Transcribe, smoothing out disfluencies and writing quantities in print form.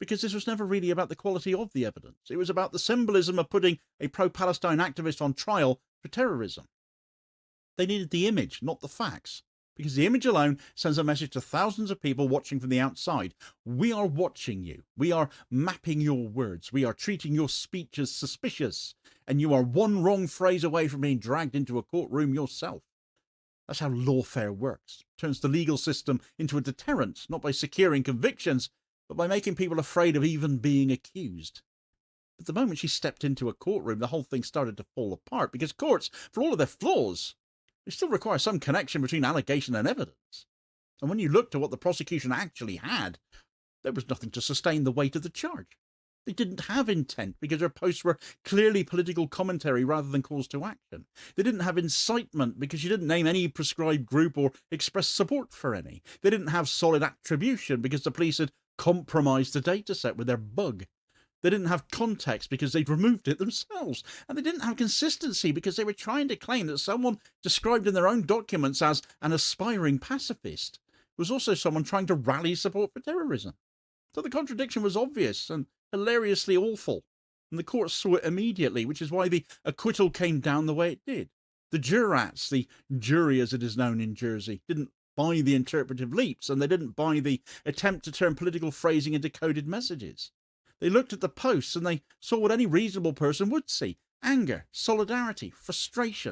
because this was never really about the quality of the evidence. It was about the symbolism of putting a pro-Palestine activist on trial for terrorism. They needed the image, not the facts, because the image alone sends a message to thousands of people watching from the outside. We are watching you. We are mapping your words. We are treating your speech as suspicious, and you are one wrong phrase away from being dragged into a courtroom yourself. That's how lawfare works. It turns the legal system into a deterrent, not by securing convictions, but by making people afraid of even being accused. But the moment she stepped into a courtroom, the whole thing started to fall apart, because courts, for all of their flaws, they still require some connection between allegation and evidence. And when you looked at what the prosecution actually had, there was nothing to sustain the weight of the charge. They didn't have intent because their posts were clearly political commentary rather than calls to action. They didn't have incitement because you didn't name any prescribed group or express support for any. They didn't have solid attribution because the police had compromised the dataset with their bug. They didn't have context because they'd removed it themselves. And they didn't have consistency because they were trying to claim that someone described in their own documents as an aspiring pacifist was also someone trying to rally support for terrorism. So the contradiction was obvious and hilariously awful. And the court saw it immediately, which is why the acquittal came down the way it did. The jurats, the jury as it is known in Jersey, didn't buy the interpretive leaps, and they didn't buy the attempt to turn political phrasing into coded messages. They looked at the posts and they saw what any reasonable person would see: anger, solidarity, frustration.